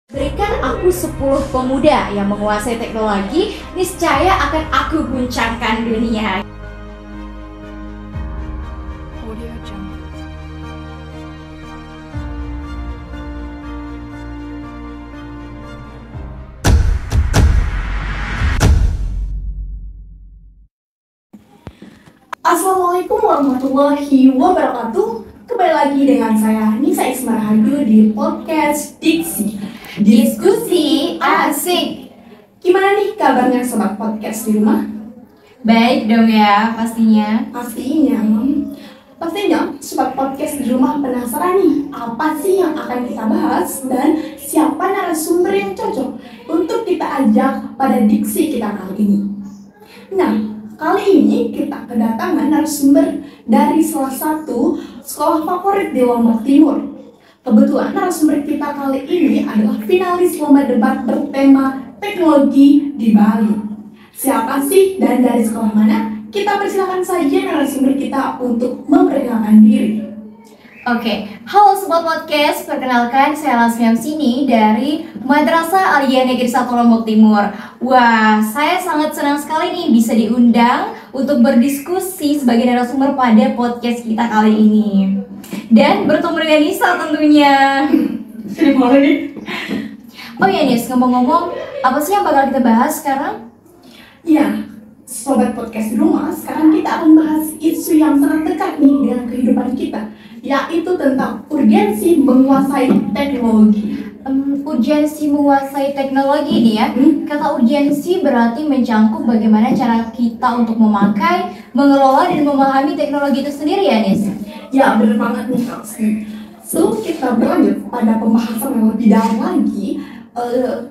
Berikan aku 10 pemuda yang menguasai teknologi, niscaya akan aku guncangkan dunia. Audio Jungle. Assalamualaikum warahmatullahi wabarakatuh. Kembali lagi dengan saya Nisa Ismarhadu di podcast Diksi. Diskusi asik. Gimana nih kabarnya sobat podcast di rumah? Baik dong ya, pastinya. Pastinya sobat podcast di rumah penasaran nih, apa sih yang akan kita bahas dan siapa narasumber yang cocok untuk kita ajak pada diksi kita kali ini. Nah, kali ini kita kedatangan narasumber dari salah satu sekolah favorit di Lombok Timur. Kebetulan narasumber kita kali ini adalah finalis lomba debat bertema teknologi di Bali. Siapa sih dan dari sekolah mana? Kita persilakan saja narasumber kita untuk memperkenalkan diri. Oke, halo Sobat Podcast, perkenalkan saya Lasmiam Sini dari Madrasah Aliyah Negeri 1 Lombok Timur. Wah, saya sangat senang sekali nih bisa diundang untuk berdiskusi sebagai narasumber pada podcast kita kali ini. Dan bertemu dengan Nisa tentunya. Gimana nih? Oh iya Nis, ngomong-ngomong, apa sih yang bakal kita bahas sekarang? Ya, sobat podcast di rumah, sekarang kita akan bahas isu yang sangat dekat nih dengan kehidupan kita, yaitu tentang urgensi menguasai teknologi. Urgensi menguasai teknologi nih ya. Kata urgensi berarti mencangkup bagaimana cara kita untuk memakai, mengelola dan memahami teknologi itu sendiri ya Nis? Ya, benar banget nih Kak Lasmi. Sebelum kita berlanjut pada pembahasan yang lebih dalam lagi,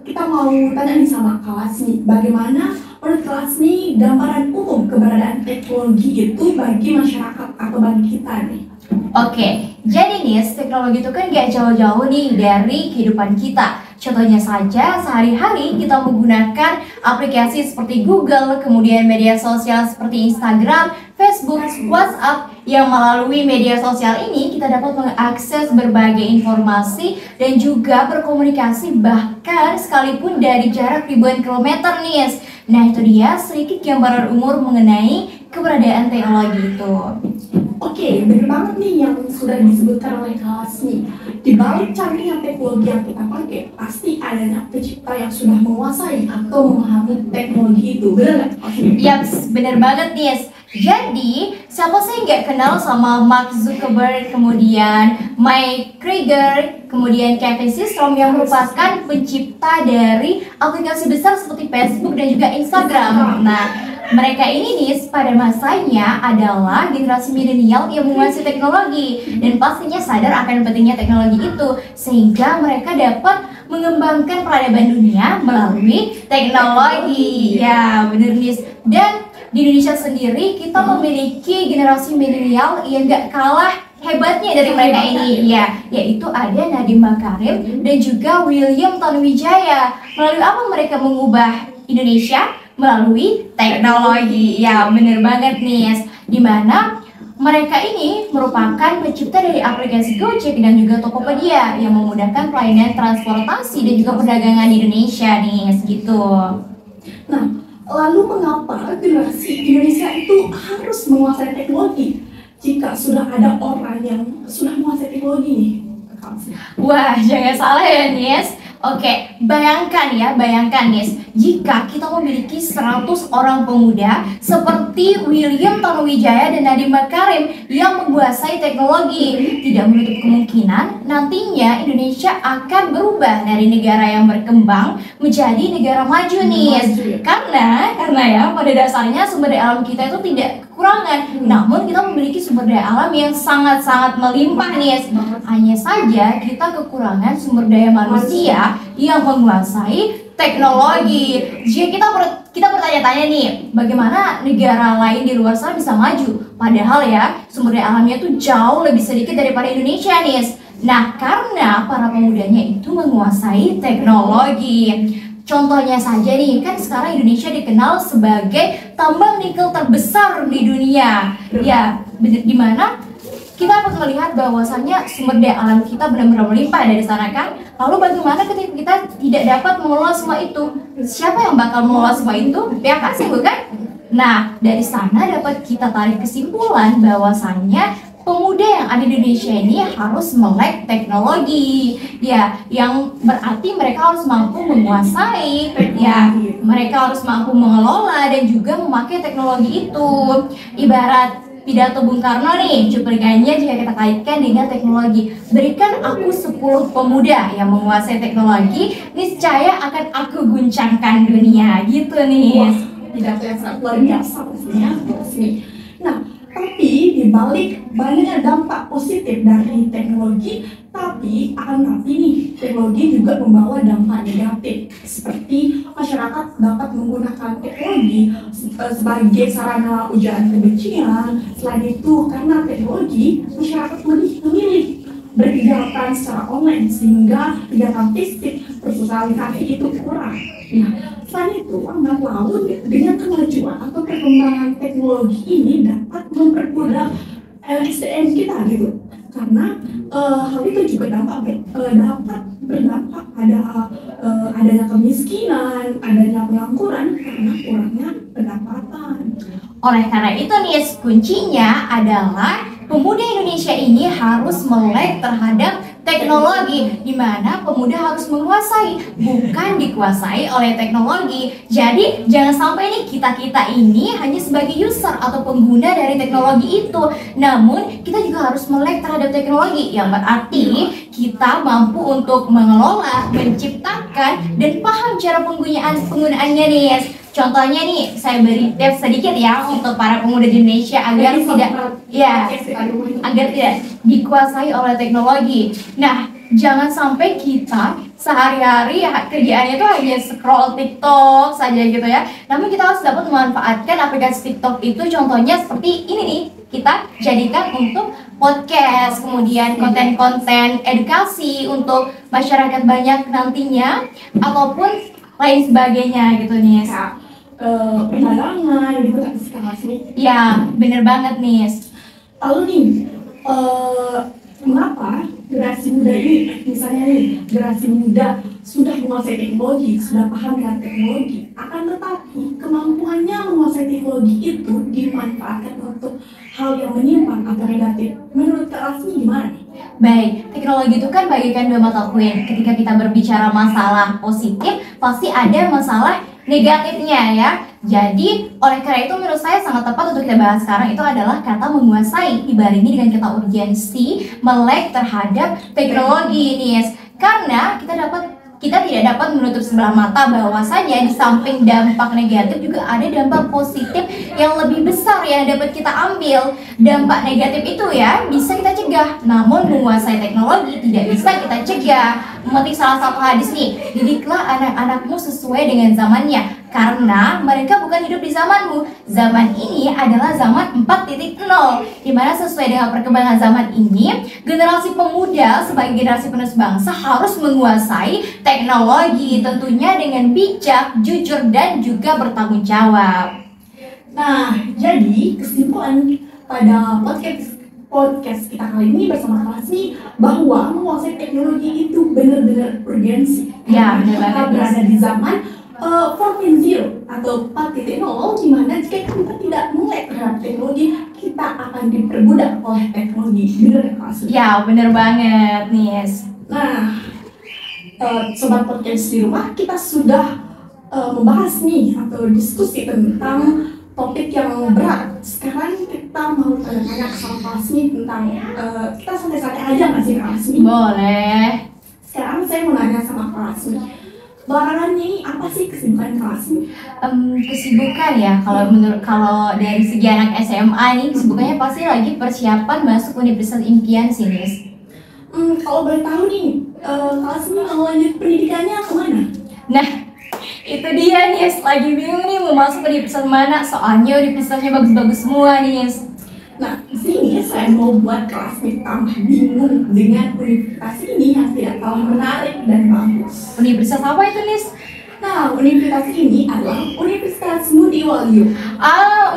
kita mau tanya nih sama Kak Lasmi, bagaimana menurut Kak Lasmi gambaran umum keberadaan teknologi itu bagi masyarakat atau bagi kita nih? Oke, jadi Nis, teknologi itu kan gak jauh-jauh nih dari kehidupan kita. Contohnya saja, sehari-hari kita menggunakan aplikasi seperti Google, kemudian media sosial seperti Instagram, Facebook, WhatsApp, yang melalui media sosial ini kita dapat mengakses berbagai informasi dan juga berkomunikasi bahkan sekalipun dari jarak ribuan kilometer nih. Nah itu dia sedikit gambaran umur mengenai keberadaan teknologi itu. Oke, benar banget nih yang sudah disebutkan oleh Kak Lasmi. Di balik canggihnya teknologi yang kita pakai, pasti adanya pencipta yang sudah menguasai atau memahami teknologi itu. Benar nggak? Yaps, bener banget Nis. Jadi, siapa sih nggak kenal sama Mark Zuckerberg, kemudian Mike Krieger, kemudian Kevin Systrom yang merupakan pencipta dari aplikasi besar seperti Facebook dan juga Instagram. Nah, mereka ini nih pada masanya adalah generasi milenial yang menguasai teknologi dan pastinya sadar akan pentingnya teknologi itu sehingga mereka dapat mengembangkan peradaban dunia melalui teknologi. Ya, bener nis. Dan di Indonesia sendiri kita memiliki generasi milenial yang gak kalah hebatnya dari mereka ini, ya, yaitu ada Nadiem Makarim dan juga William Tanuwijaya. Melalui apa mereka mengubah Indonesia? Melalui teknologi. Ya, bener banget nih, dimana mereka ini merupakan pencipta dari aplikasi Gojek dan juga Tokopedia yang memudahkan pelayanan transportasi dan juga perdagangan di Indonesia nih, gitu. Nah, lalu mengapa generasi Indonesia itu harus menguasai teknologi jika sudah ada orang yang sudah menguasai teknologi nih? Wah, jangan salah ya Nis. Oke, bayangkan Nis, jika kita memiliki 100 orang pemuda seperti William Tanuwijaya dan Nadiem Makarim yang menguasai teknologi, tidak menutup kemungkinan nantinya Indonesia akan berubah dari negara yang berkembang menjadi negara maju Nis. Karena ya pada dasarnya sumber daya alam kita itu tidak kekurangan, namun kita memiliki sumber daya alam yang sangat-sangat melimpah Nis. Hanya saja kita kekurangan sumber daya manusia yang menguasai teknologi. Jika kita bertanya-tanya nih, bagaimana negara lain di luar sana bisa maju? Padahal ya, sumber daya alamnya tuh jauh lebih sedikit daripada Indonesia nih. Nah, karena para pemudanya itu menguasai teknologi. Contohnya saja nih, kan sekarang Indonesia dikenal sebagai tambang nikel terbesar di dunia. Ya, di mana kita harus melihat bahwasannya sumber daya alam kita benar-benar melimpah dari sana kan. Lalu bagaimana ketika kita tidak dapat mengelola semua itu? Siapa yang bakal mengelola semua itu? Pihak asing, bukan? Nah, dari sana dapat kita tarik kesimpulan bahwasannya pemuda yang ada di Indonesia ini harus melek teknologi, ya, yang berarti mereka harus mampu menguasai, ya, mereka harus mampu mengelola dan juga memakai teknologi itu. Ibarat pidato Bung Karno nih, cuplikannya jika kita kaitkan dengan teknologi. Berikan aku 10 pemuda yang menguasai teknologi, niscaya akan aku guncangkan dunia, gitu nih. Wah, pidato yang sangat luar biasa pastinya. Nah, tapi dibalik banyaknya dampak positif dari teknologi, tapi nih teknologi juga membawa dampak negatif, seperti masyarakat dapat menggunakan teknologi sebagai sarana ujaran kebencian. Selain itu, karena teknologi, masyarakat memilih berkegiatan secara online sehingga kegiatan fisik bersosialisasi itu kurang. Nah, selain itu, lambat laun dengan kemajuan atau perkembangan teknologi ini dapat mempermudah SDM kita gitu. Karena hal itu juga dapat berdampak pada adanya kemiskinan, adanya pengangguran karena kurangnya pendapatan. Oleh karena itu nih, kuncinya adalah pemuda Indonesia ini harus melek terhadap teknologi, di mana pemuda harus menguasai, bukan dikuasai oleh teknologi. Jadi jangan sampai nih kita ini hanya sebagai user atau pengguna dari teknologi itu, namun kita juga harus melek terhadap teknologi, yang berarti kita mampu untuk mengelola, menciptakan, dan paham cara penggunaannya nih. Contohnya nih, saya beri tips sedikit ya untuk para pemuda di Indonesia agar tidak dikuasai oleh teknologi. Nah, jangan sampai kita sehari-hari kerjaannya tuh hanya scroll TikTok saja gitu ya. Namun kita harus dapat memanfaatkan aplikasi TikTok itu, contohnya seperti ini nih. Kita jadikan untuk podcast, kemudian konten-konten edukasi untuk masyarakat banyak nantinya, ataupun lain sebagainya gitu nih. Perdagangan gitu kan sekarang sih. Ya, bener banget nih. Lalu nih, mengapa generasi muda ini, misalnya nih, generasi muda sudah menguasai teknologi, sudah paham dengan teknologi, akan tetapi kemampuannya menguasai teknologi itu dimanfaatkan untuk hal yang menyimpang atau negatif. Menurut Kak Asmi gimana nih? Baik, teknologi itu kan bagaikan dua mata koin. Ketika kita berbicara masalah positif, pasti ada masalah negatifnya ya. Jadi, oleh karena itu menurut saya sangat tepat untuk kita bahas sekarang itu adalah kata menguasai, dibarengi dengan kata urgensi, melek terhadap teknologi nih. Karena kita tidak dapat menutup sebelah mata bahwasanya di samping dampak negatif juga ada dampak positif yang lebih besar yang dapat kita ambil. Dampak negatif itu ya bisa kita cegah, namun menguasai teknologi tidak bisa kita cegah. Memetik salah satu hadis nih, didiklah anak-anakmu sesuai dengan zamannya, karena mereka bukan hidup di zamanmu. Zaman ini adalah zaman 4.0, di mana sesuai dengan perkembangan zaman ini, generasi pemuda sebagai generasi penerus bangsa harus menguasai teknologi, tentunya dengan bijak, jujur, dan juga bertanggung jawab. Nah, jadi kesimpulan pada podcast kita kali ini bersama Kak Asmi bahwa menguasai teknologi itu benar-benar urgensi. Ya, benar banget. Kita berada di zaman 4.0 atau 4.0, di mana jika kita tidak melek terhadap teknologi, kita akan diperbudak oleh teknologi. Benar ya Kak Asmi? Ya, benar banget nih. Nah, sobat podcast di rumah, kita sudah membahas nih atau diskusi tentang topik yang berat. Sekarang kita mau tanya-tanya ke Kak Asmi tentang kita santai-santai aja nggak sih Kak Asmi? Boleh. Sekarang saya mau nanya sama Kak Asmi, belakangan ini apa sih kesibukan Kak Asmi? Kesibukan ya, kalau dari segi anak SMA nih, kesibukannya pasti lagi persiapan masuk universitas impian sih, Nis. Kalau boleh tahu nih, Kak Asmi mau lanjut pendidikannya kemana? Nah, itu dia nih, lagi bingung nih mau masuk ke universitas mana, soalnya universitasnya bagus-bagus semua nih. Nah, di sini saya mau buat Kak Asmi tambah bingung dengan universitas ini yang tidak kalah menarik dan bagus. Universitas apa itu, Nis? Nah, universitas ini adalah Universitas Ngudi Waluyo.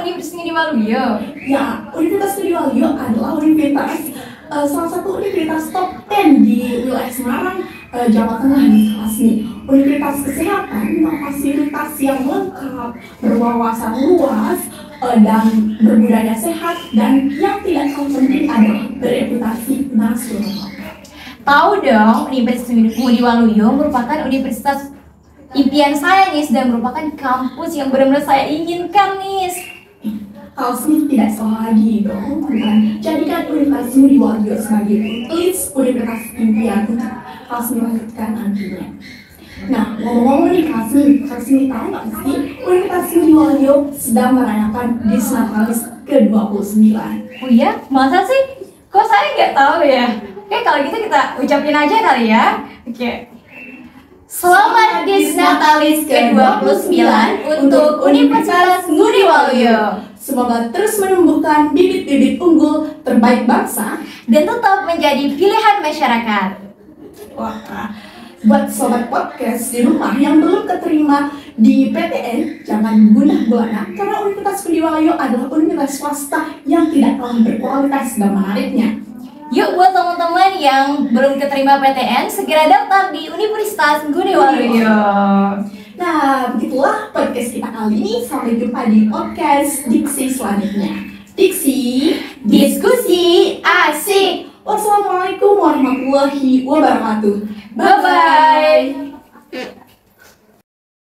Universitas Ngudi Waluyo. Ya, Universitas Ngudi Waluyo adalah universitas salah satu universitas top 10 di wilayah Semarang, Jawa Tengah nih kelas ini. Universitas kesehatan dengan fasilitas yang lengkap, berwawasan luas, dan berbudaya sehat, dan yang tidak kalah penting adalah bereputasi nasional. Tahu dong, Universitas Ngudi Waluyo merupakan universitas impian saya nih, dan merupakan kampus yang benar-benar saya inginkan nih. Hal Smith tidak salah lagi dong, bukan? Jadikan Universitas Ngudi Waluyo sebagai list universitas impian untuk Hal Smith melanjutkan nantinya. Nah, ngomong-ngomong nih Hal Smith tahu nggak sih Universitas Ngudi Waluyo sedang merayakan Disnatalis ke-29? Oh iya? Masa sih? Kok saya nggak tahu ya? Oke, kalau gitu kita ucapin aja kali ya. Oke. Selamat Disnatalis ke-29 untuk Universitas Ngudi Waluyo. Semoga terus menumbuhkan bibit-bibit unggul terbaik bangsa dan tetap menjadi pilihan masyarakat. Wah, buat sobat podcast di rumah yang belum keterima di PTN, jangan gundah gulana karena Universitas Ngudi Waluyo adalah universitas swasta yang tidak kalah berkualitas dan menariknya. Yuk buat teman-teman yang belum keterima PTN, segera daftar di Universitas Ngudi Waluyo. Nah, begitulah podcast kita kali ini. Sampai jumpa di podcast Diksi selanjutnya. Diksi, Diskusi asik. wassalamualaikum warahmatullahi wabarakatuh. Bye-bye.